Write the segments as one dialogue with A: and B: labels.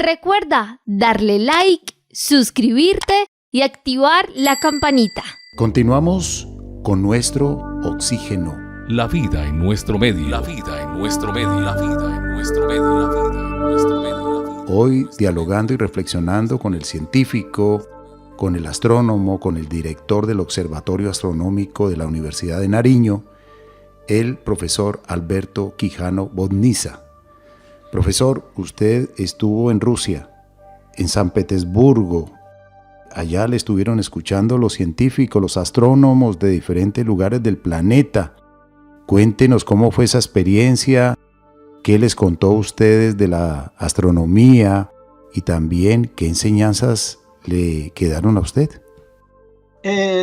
A: Recuerda darle like, suscribirte y activar la campanita.
B: Continuamos con nuestro oxígeno.
C: La vida en nuestro medio. La vida en nuestro medio. La vida en nuestro medio. La vida en nuestro medio.
B: Hoy dialogando y reflexionando con el científico, con el astrónomo, con el director del Observatorio Astronómico de la Universidad de Nariño, el profesor Alberto Quijano Bodniza. Profesor, usted estuvo en Rusia, en San Petersburgo. Allá le estuvieron escuchando los científicos, los astrónomos de diferentes lugares del planeta. Cuéntenos cómo fue esa experiencia, qué les contó a ustedes de la astronomía y también qué enseñanzas le quedaron a usted.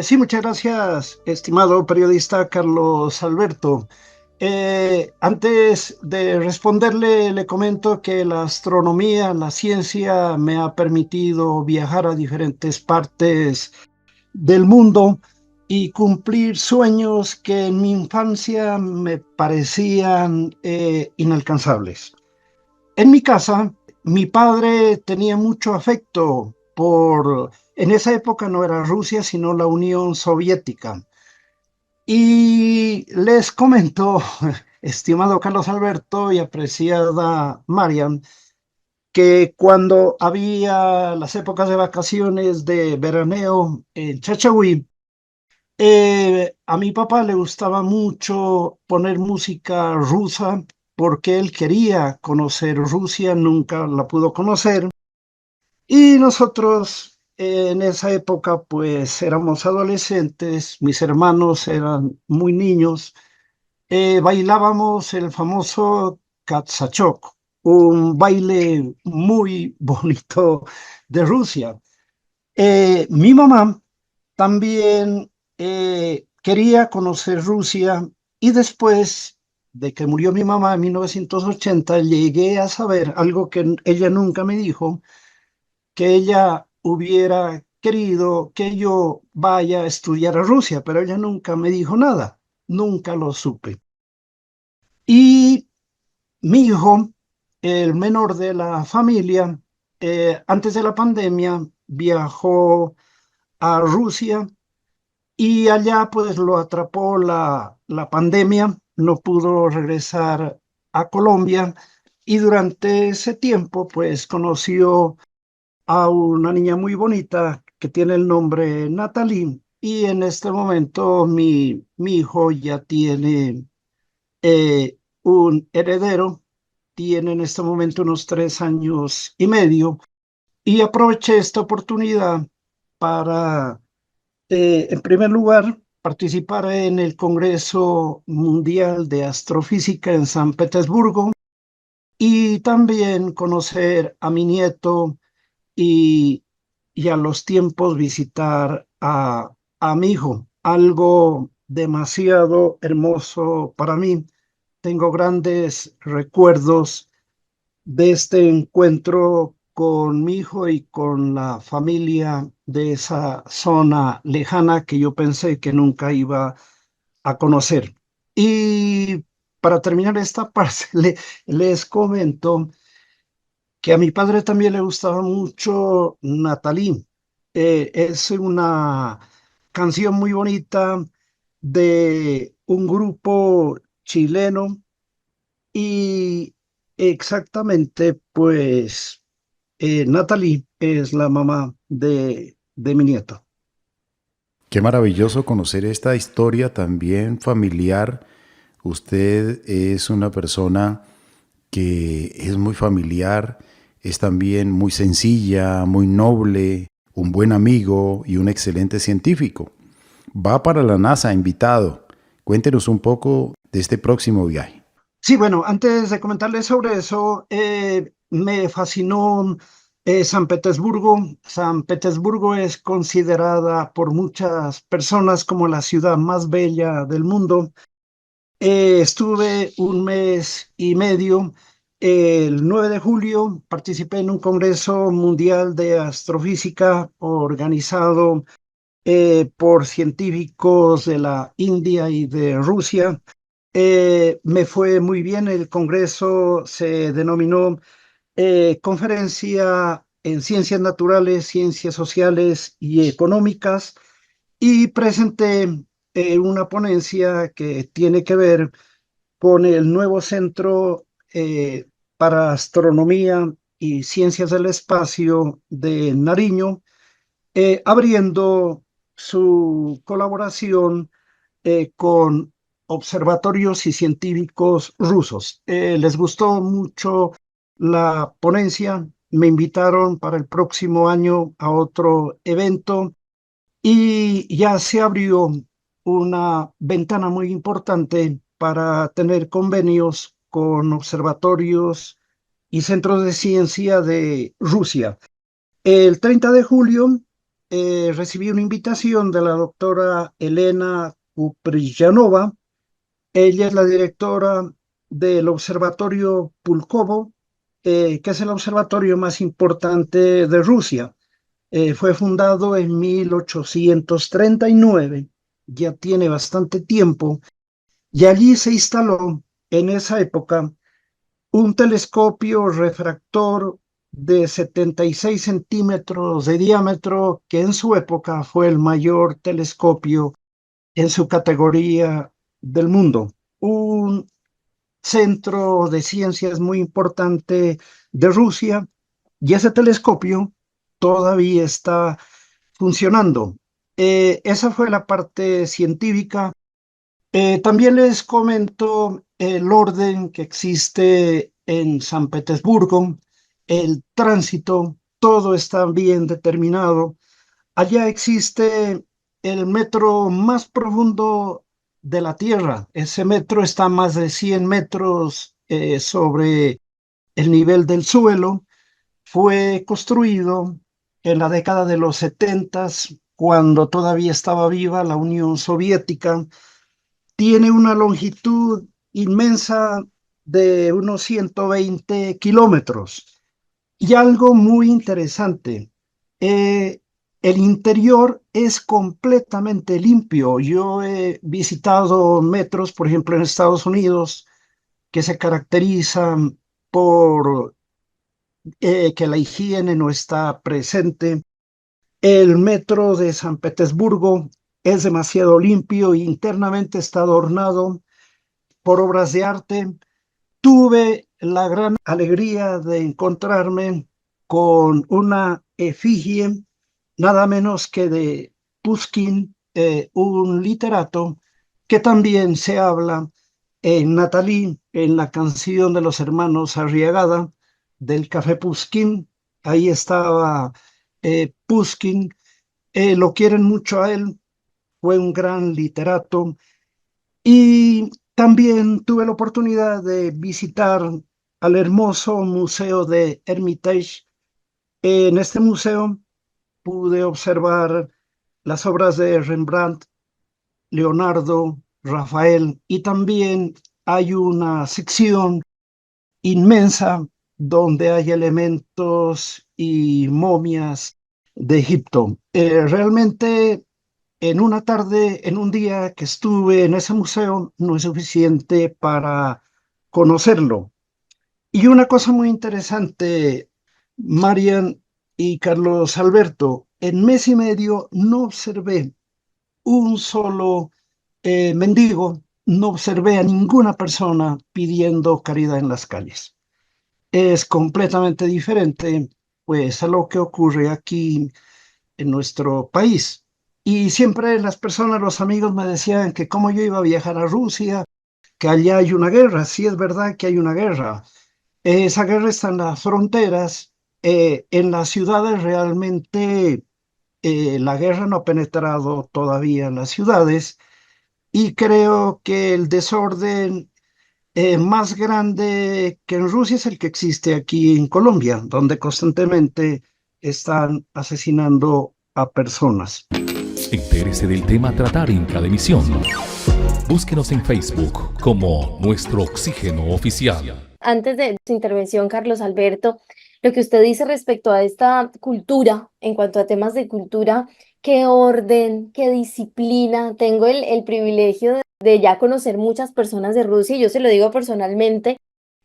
D: Sí, muchas gracias, estimado periodista Carlos Alberto. Antes de responderle, le comento que la astronomía, la ciencia, me ha permitido viajar a diferentes partes del mundo y cumplir sueños que en mi infancia me parecían inalcanzables. En mi casa, mi padre tenía mucho afecto en esa época no era Rusia, sino la Unión Soviética. Y les comento, estimado Carlos Alberto y apreciada Marian, que cuando había las épocas de vacaciones de veraneo en Chachagüí, a mi papá le gustaba mucho poner música rusa porque él quería conocer Rusia, nunca la pudo conocer. Y nosotros en esa época pues éramos adolescentes, mis hermanos eran muy niños, bailábamos el famoso Katsachok, un baile muy bonito de Rusia. Mi mamá también quería conocer Rusia y después de que murió mi mamá en 1980 llegué a saber algo que ella nunca me dijo, que ella hubiera querido que yo vaya a estudiar a Rusia, pero ella nunca me dijo nada, nunca lo supe. Y mi hijo, el menor de la familia, antes de la pandemia viajó a Rusia y allá pues lo atrapó la pandemia, no pudo regresar a Colombia y durante ese tiempo pues conoció a una niña muy bonita que tiene el nombre Natalie y en este momento mi hijo ya tiene un heredero, tiene en este momento unos 3 años y medio y aproveché esta oportunidad para, en primer lugar, participar en el Congreso Mundial de Astrofísica en San Petersburgo y también conocer a mi nieto y, y a los tiempos visitar a mi hijo, algo demasiado hermoso para mí. Tengo grandes recuerdos de este encuentro con mi hijo y con la familia de esa zona lejana que yo pensé que nunca iba a conocer. Y para terminar esta parte, les comento que a mi padre también le gustaba mucho Natalie. Es una canción muy bonita de un grupo chileno y exactamente pues Natalie es la mamá de mi nieto.
B: Qué maravilloso conocer esta historia también familiar. Usted es una persona que es muy familiar, es también muy sencilla, muy noble, un buen amigo y un excelente científico. Va para la NASA invitado. Cuéntenos un poco de este próximo viaje.
D: Sí, bueno, antes de comentarles sobre eso, me fascinó San Petersburgo. San Petersburgo es considerada por muchas personas como la ciudad más bella del mundo. Estuve 1 mes y medio. El 9 de julio participé en un Congreso Mundial de Astrofísica organizado por científicos de la India y de Rusia. Me fue muy bien. El congreso se denominó conferencia en ciencias naturales, ciencias sociales y económicas, y presenté una ponencia que tiene que ver con el nuevo Centro para Astronomía y Ciencias del Espacio de Nariño, abriendo su colaboración con observatorios y científicos rusos. Les gustó mucho la ponencia, me invitaron para el próximo año a otro evento y ya se abrió una ventana muy importante para tener convenios con observatorios y centros de ciencia de Rusia. El 30 de julio recibí una invitación de la doctora Elena Kupriyanova. Ella es la directora del Observatorio Pulkovo, que es el observatorio más importante de Rusia. Fue fundado en 1839, ya tiene bastante tiempo, y allí se instaló en esa época un telescopio refractor de 76 centímetros de diámetro, que en su época fue el mayor telescopio en su categoría del mundo. Un centro de ciencias muy importante de Rusia, y ese telescopio todavía está funcionando. Esa fue la parte científica. También les comento el orden que existe en San Petersburgo, el tránsito, todo está bien determinado. Allá existe el metro más profundo de la Tierra. Ese metro está a más de 100 metros sobre el nivel del suelo. Fue construido en la década de los 70, cuando todavía estaba viva la Unión Soviética. Tiene una longitud inmensa de unos 120 kilómetros. Y algo muy interesante, el interior es completamente limpio. Yo he visitado metros, por ejemplo, en Estados Unidos, que se caracterizan por que la higiene no está presente. El metro de San Petersburgo es demasiado limpio e internamente está adornado por obras de arte. Tuve la gran alegría de encontrarme con una efigie, nada menos que de Pushkin, un literato que también se habla en Natalí, en la canción de los hermanos Arriagada, del Café Pushkin. Ahí estaba Pushkin. Lo quieren mucho a él, fue un gran literato. Y también tuve la oportunidad de visitar al hermoso Museo de Hermitage. En este museo pude observar las obras de Rembrandt, Leonardo, Rafael, y también hay una sección inmensa donde hay elementos y momias de Egipto. Realmente en una tarde, en un día que estuve en ese museo, no es suficiente para conocerlo. Y una cosa muy interesante, Marian y Carlos Alberto, en mes y medio no observé un solo mendigo, no observé a ninguna persona pidiendo caridad en las calles. Es completamente diferente, pues, a lo que ocurre aquí en nuestro país. Y siempre las personas, los amigos me decían que cómo yo iba a viajar a Rusia, que allá hay una guerra. Sí, es verdad que hay una guerra. Esa guerra está en las fronteras. En las ciudades realmente la guerra no ha penetrado todavía en las ciudades, y creo que el desorden más grande que en Rusia es el que existe aquí en Colombia, donde constantemente están asesinando a personas.
C: Entérese del tema a tratar en cada emisión. Búsquenos en Facebook como Nuestro Oxígeno Oficial.
E: Antes de su intervención, Carlos Alberto, lo que usted dice respecto a esta cultura, en cuanto a temas de cultura, qué orden, qué disciplina. Tengo el privilegio de ya conocer muchas personas de Rusia, y yo se lo digo personalmente,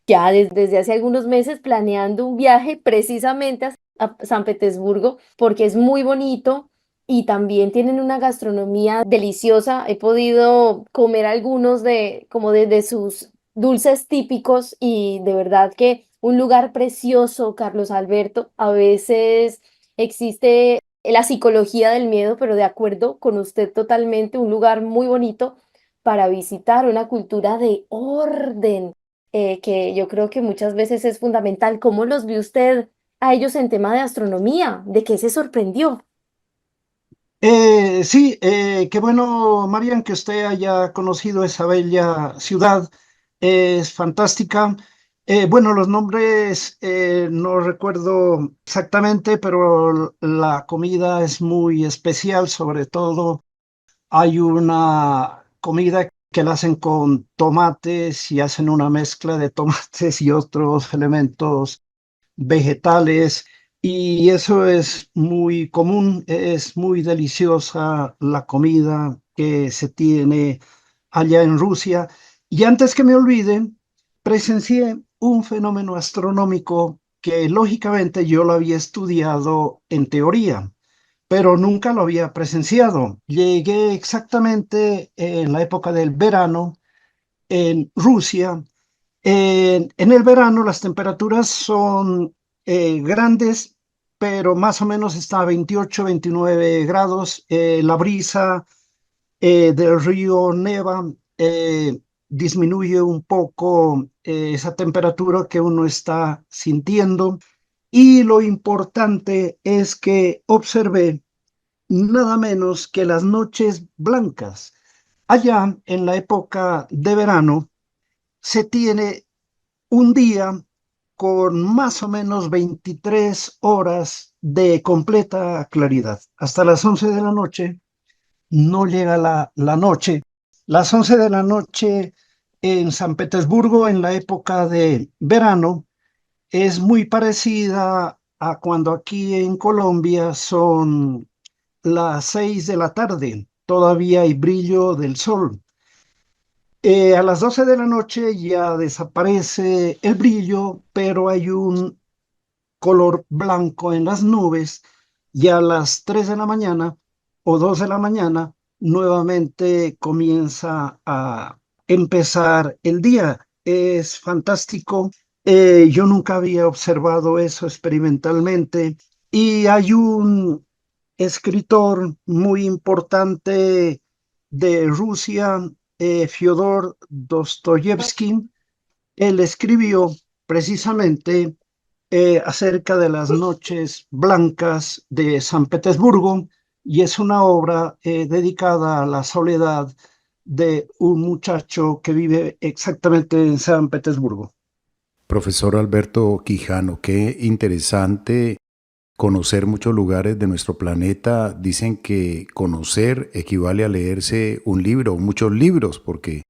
E: ya desde hace algunos meses planeando un viaje precisamente a San Petersburgo porque es muy bonito y también tienen una gastronomía deliciosa. He podido comer algunos de sus dulces típicos y de verdad que un lugar precioso, Carlos Alberto. A veces existe la psicología del miedo, pero de acuerdo con usted totalmente, un lugar muy bonito para visitar, una cultura de orden, que yo creo que muchas veces es fundamental. ¿Cómo los vio usted a ellos en tema de astronomía? ¿De qué se sorprendió?
D: Sí, qué bueno, Marian, que usted haya conocido esa bella ciudad. Es fantástica. Bueno, los nombres no recuerdo exactamente, pero la comida es muy especial. Sobre todo, hay una comida que la hacen con tomates y hacen una mezcla de tomates y otros elementos vegetales, y eso es muy común, es muy deliciosa la comida que se tiene allá en Rusia. Y antes que me olvide, presencié un fenómeno astronómico que lógicamente yo lo había estudiado en teoría, pero nunca lo había presenciado. Llegué exactamente en la época del verano en Rusia. En el verano las temperaturas son grandes, pero más o menos está a 28, 29 grados. La brisa del río Neva disminuye un poco esa temperatura que uno está sintiendo. Y lo importante es que observé nada menos que las noches blancas. Allá en la época de verano se tiene un día con más o menos 23 horas de completa claridad. Hasta las 11 de la noche no llega la noche. Las 11 de la noche en San Petersburgo en la época de verano es muy parecida a cuando aquí en Colombia son las 6 de la tarde. Todavía hay brillo del sol. A las 12 de la noche ya desaparece el brillo, pero hay un color blanco en las nubes, y a las 3 de la mañana o 2 de la mañana nuevamente comienza a empezar el día. Es fantástico. Yo nunca había observado eso experimentalmente, y hay un escritor muy importante de Rusia, Fyodor Dostoyevsky. Él escribió precisamente acerca de las noches blancas de San Petersburgo, y es una obra dedicada a la soledad de un muchacho que vive exactamente en San Petersburgo.
B: Profesor Alberto Quijano, qué interesante conocer muchos lugares de nuestro planeta. Dicen que conocer equivale a leerse un libro o muchos libros, porque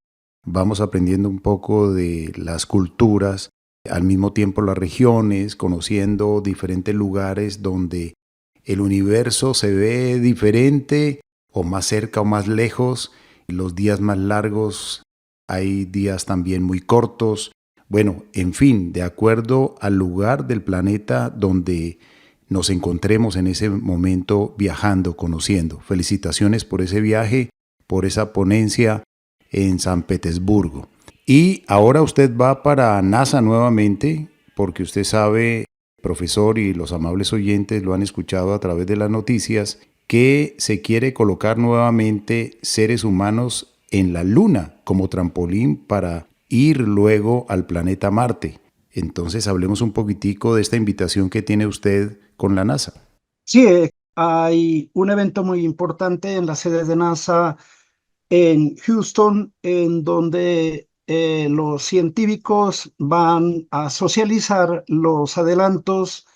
B: vamos aprendiendo un poco de las culturas, al mismo tiempo las regiones, conociendo diferentes lugares donde el universo se ve diferente, o más cerca o más lejos, los días más largos, hay días también muy cortos. Bueno, en fin, de acuerdo al lugar del planeta donde nos encontremos en ese momento viajando, conociendo. Felicitaciones por ese viaje, por esa ponencia en San Petersburgo. Y ahora usted va para NASA nuevamente, porque usted sabe, profesor, y los amables oyentes lo han escuchado a través de las noticias, que se quiere colocar nuevamente seres humanos en la Luna como trampolín para ir luego al planeta Marte. Entonces hablemos un poquitico de esta invitación que tiene usted con la NASA.
D: Sí, hay un evento muy importante en la sede de NASA en Houston, en donde los científicos van a socializar los adelantos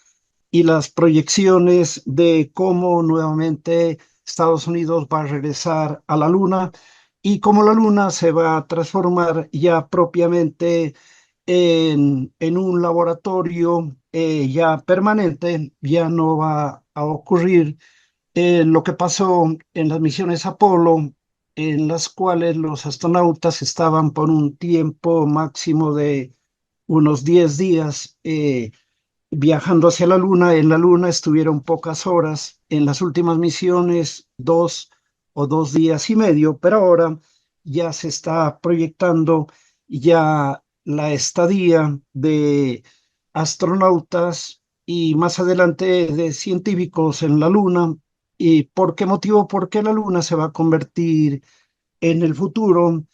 D: y las proyecciones de cómo nuevamente Estados Unidos va a regresar a la Luna, y cómo la Luna se va a transformar ya propiamente en un laboratorio ya permanente. Ya no va a ocurrir lo que pasó en las misiones Apolo, en las cuales los astronautas estaban por un tiempo máximo de unos 10 días viajando hacia la Luna. En la Luna estuvieron pocas horas, en las últimas misiones 2 o 2 días y medio, pero ahora ya se está proyectando ya la estadía de astronautas y más adelante de científicos en la Luna. ¿Y por qué motivo? Porque la Luna se va a convertir en el futuro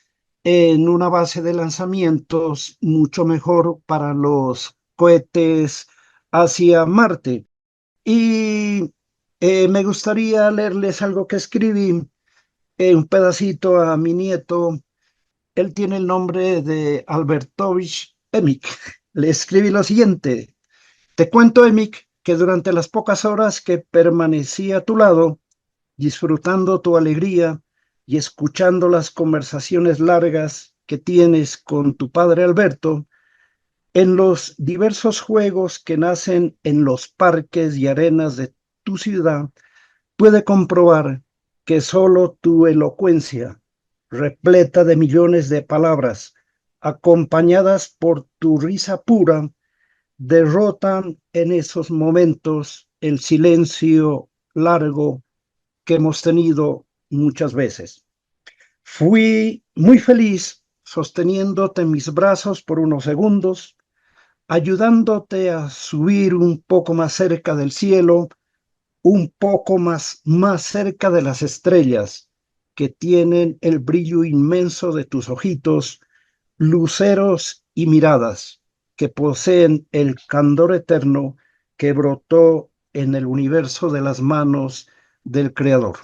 D: en una base de lanzamientos mucho mejor para los cohetes hacia Marte. Y me gustaría leerles algo que escribí, un pedacito a mi nieto. Él tiene el nombre de Albertovich Emik. Le escribí lo siguiente: te cuento, Emik, que durante las pocas horas que permanecí a tu lado, disfrutando tu alegría y escuchando las conversaciones largas que tienes con tu padre Alberto, en los diversos juegos que nacen en los parques y arenas de tu ciudad, puede comprobar que solo tu elocuencia, repleta de millones de palabras, acompañadas por tu risa pura, derrotan en esos momentos el silencio largo que hemos tenido muchas veces. Fui muy feliz sosteniéndote en mis brazos por unos segundos, ayudándote a subir un poco más cerca del cielo, un poco más cerca de las estrellas que tienen el brillo inmenso de tus ojitos, luceros y miradas que poseen el candor eterno que brotó en el universo de las manos del Creador.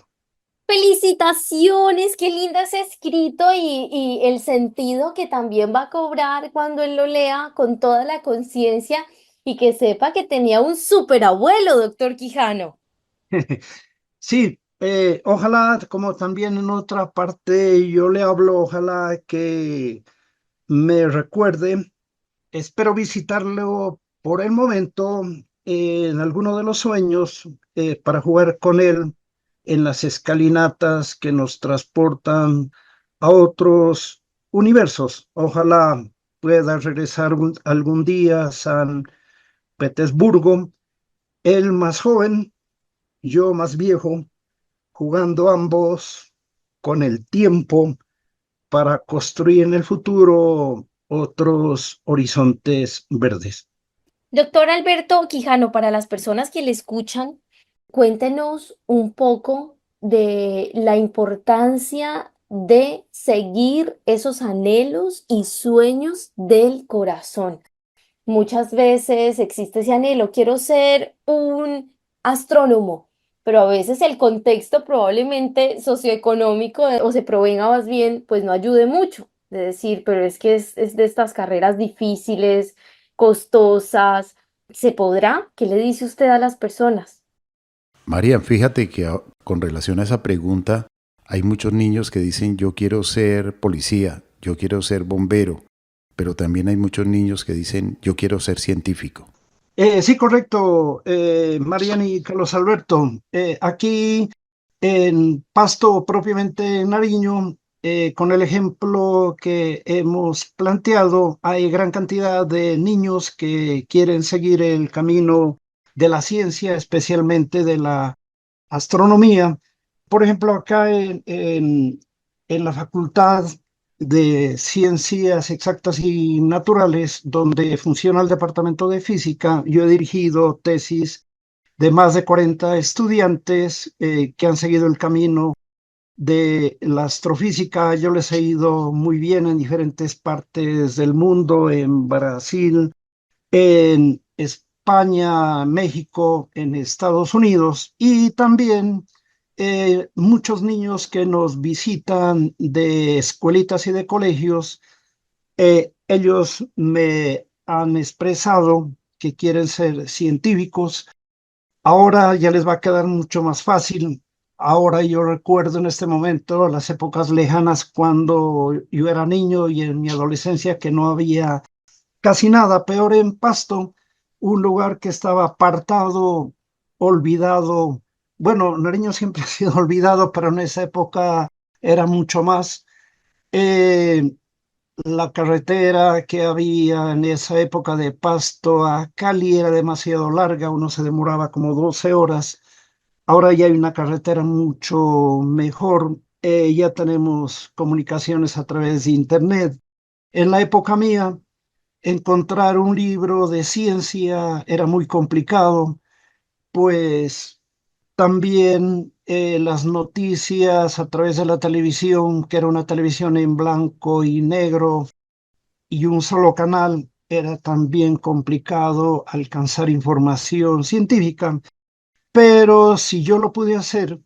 E: Felicitaciones, qué lindo ese escrito y el sentido que también va a cobrar cuando él lo lea con toda la conciencia y que sepa que tenía un superabuelo, doctor Quijano.
D: Sí, ojalá, como también en otra parte yo le hablo, ojalá que me recuerde. Espero visitarlo por el momento en alguno de los sueños, para jugar con él en las escalinatas que nos transportan a otros universos. Ojalá pueda regresar algún día a San Petersburgo, él más joven, yo más viejo, jugando ambos con el tiempo para construir en el futuro otros horizontes verdes.
E: Doctor Alberto Quijano, para las personas que le escuchan, cuéntenos un poco de la importancia de seguir esos anhelos y sueños del corazón. Muchas veces existe ese anhelo, quiero ser un astrónomo, pero a veces el contexto probablemente socioeconómico o se provenga más bien, pues no ayude mucho. De decir, pero es que es de estas carreras difíciles, costosas. ¿Se podrá? ¿Qué le dice usted a las personas?
B: María, fíjate que con relación a esa pregunta, hay muchos niños que dicen yo quiero ser policía, yo quiero ser bombero, pero también hay muchos niños que dicen yo quiero ser científico.
D: Sí, correcto, Mariana y Carlos Alberto. Aquí en Pasto, propiamente en Nariño, con el ejemplo que hemos planteado, hay gran cantidad de niños que quieren seguir el camino de la ciencia, especialmente de la astronomía. Por ejemplo, acá en la Facultad de Ciencias Exactas y Naturales, donde funciona el Departamento de Física, yo he dirigido tesis de más de 40 estudiantes que han seguido el camino de la astrofísica. Yo les he ido muy bien en diferentes partes del mundo, en Brasil, en España, México, en Estados Unidos, y también muchos niños que nos visitan de escuelitas y de colegios. Ellos me han expresado que quieren ser científicos. Ahora ya les va a quedar mucho más fácil. Ahora yo recuerdo en este momento las épocas lejanas cuando yo era niño y en mi adolescencia, que no había casi nada. Peor en Pasto, un lugar que estaba apartado, olvidado. Bueno, Nariño siempre ha sido olvidado, pero en esa época era mucho más. Eh, La carretera que había en esa época de Pasto a Cali era demasiado larga, uno se demoraba como 12 horas. Ahora ya hay una carretera mucho mejor, ya tenemos comunicaciones a través de Internet. En la época mía, encontrar un libro de ciencia era muy complicado, pues también las noticias a través de la televisión, que era una televisión en blanco y negro y un solo canal, era también complicado alcanzar información científica. Pero si yo lo pude hacer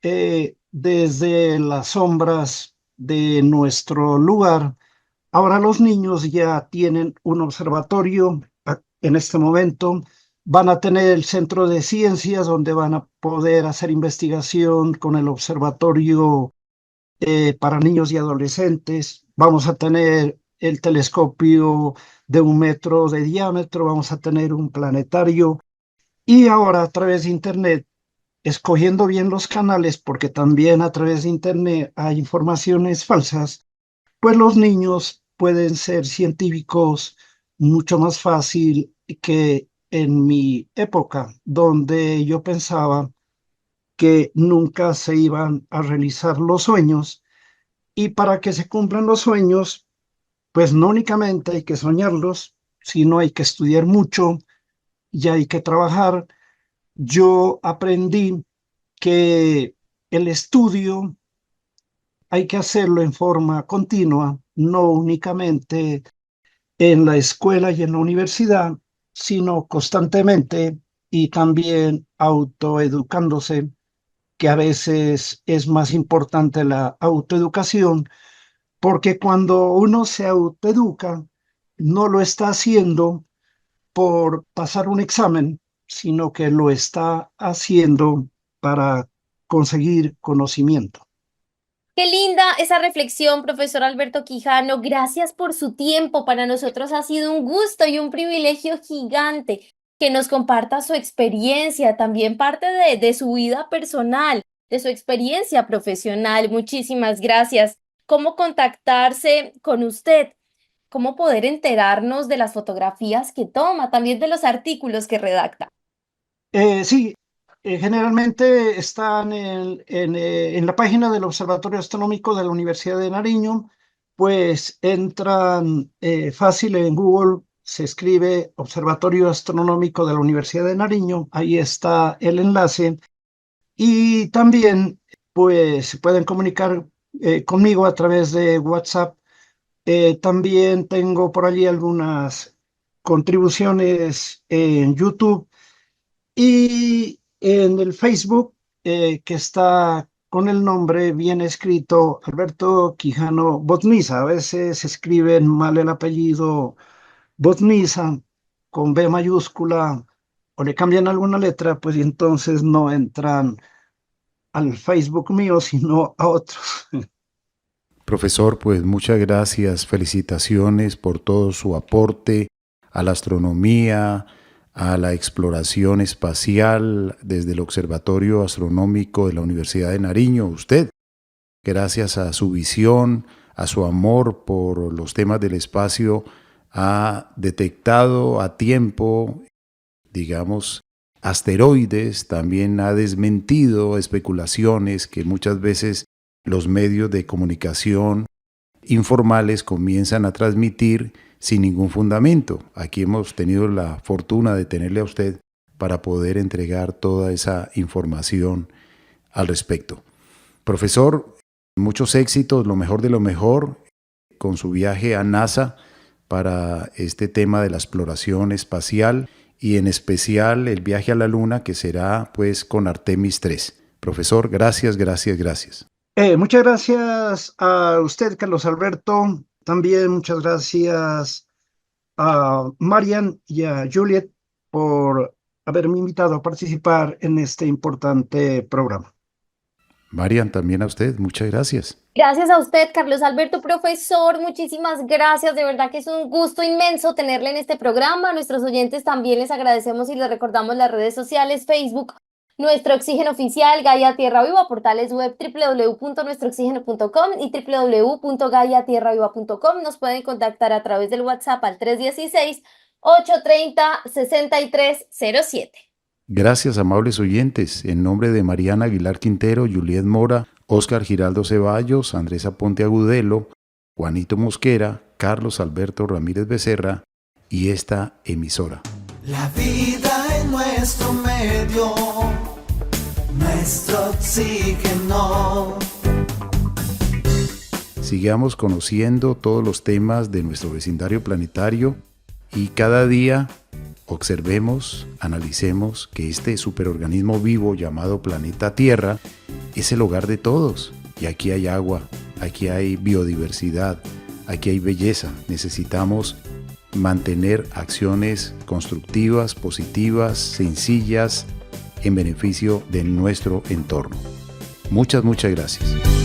D: desde las sombras de nuestro lugar, ahora los niños ya tienen un observatorio en este momento. Van a tener el centro de ciencias donde van a poder hacer investigación con el observatorio para niños y adolescentes. Vamos a tener el telescopio de 1 metro de diámetro, vamos a tener un planetario y ahora a través de Internet, escogiendo bien los canales, porque también a través de Internet hay informaciones falsas, pues los niños pueden ser científicos mucho más fácil que en mi época, donde yo pensaba que nunca se iban a realizar los sueños. Y para que se cumplan los sueños, pues no únicamente hay que soñarlos, sino hay que estudiar mucho y hay que trabajar. Yo aprendí que el estudio hay que hacerlo en forma continua, no únicamente en la escuela y en la universidad, sino constantemente y también autoeducándose, que a veces es más importante la autoeducación, porque cuando uno se autoeduca, no lo está haciendo por pasar un examen, sino que lo está haciendo para conseguir conocimiento.
E: Qué linda esa reflexión, profesor Alberto Quijano. Gracias por su tiempo. Para nosotros ha sido un gusto y un privilegio gigante que nos comparta su experiencia, también parte de su vida personal, de su experiencia profesional. Muchísimas gracias. ¿Cómo contactarse con usted? ¿Cómo poder enterarnos de las fotografías que toma, también de los artículos que redacta?
D: Sí, generalmente están en la página del Observatorio Astronómico de la Universidad de Nariño, pues entran fácil en Google, se escribe Observatorio Astronómico de la Universidad de Nariño, ahí está el enlace y también pues se pueden comunicar conmigo a través de WhatsApp. También tengo por allí algunas contribuciones en YouTube y en el Facebook, que está con el nombre bien escrito Alberto Quijano Botniza. A veces escriben mal el apellido Botniza con B mayúscula o le cambian alguna letra, pues y entonces no entran al Facebook mío, sino a otros.
B: Profesor, pues muchas gracias, felicitaciones por todo su aporte a la astronomía, a la exploración espacial desde el Observatorio Astronómico de la Universidad de Nariño. Usted, gracias a su visión, a su amor por los temas del espacio, ha detectado a tiempo, digamos, asteroides, también ha desmentido especulaciones que muchas veces los medios de comunicación informales comienzan a transmitir sin ningún fundamento. Aquí hemos tenido la fortuna de tenerle a usted para poder entregar toda esa información al respecto. Profesor, muchos éxitos, lo mejor de lo mejor con su viaje a NASA para este tema de la exploración espacial y en especial el viaje a la Luna que será pues con Artemis 3. Profesor, gracias, gracias, gracias.
D: Muchas gracias a usted, Carlos Alberto. También muchas gracias a Marian y a Juliet por haberme invitado a participar en este importante programa.
B: Marian, también a usted, muchas gracias.
E: Gracias a usted, Carlos Alberto, profesor, muchísimas gracias. De verdad que es un gusto inmenso tenerle en este programa. A nuestros oyentes también les agradecemos y les recordamos las redes sociales, Facebook, Nuestro Oxígeno Oficial, Gaia Tierra Viva, portales web www.nuestrooxigeno.com y www.gaiatierraviva.com. Nos pueden contactar a través del WhatsApp al 316-830-6307.
B: Gracias, amables oyentes. En nombre de Mariana Aguilar Quintero, Juliet Mora, Óscar Giraldo Ceballos, Andrés Aponte Agudelo, Juanito Mosquera, Carlos Alberto Ramírez Becerra y esta emisora.
F: La vida en nuestro medio, nuestro oxígeno.
B: Sigamos conociendo todos los temas de nuestro vecindario planetario y cada día observemos, analicemos que este superorganismo vivo llamado planeta Tierra es el hogar de todos. Y aquí hay agua, aquí hay biodiversidad, aquí hay belleza. Necesitamos mantener acciones constructivas, positivas, sencillas, en beneficio de nuestro entorno. Muchas gracias.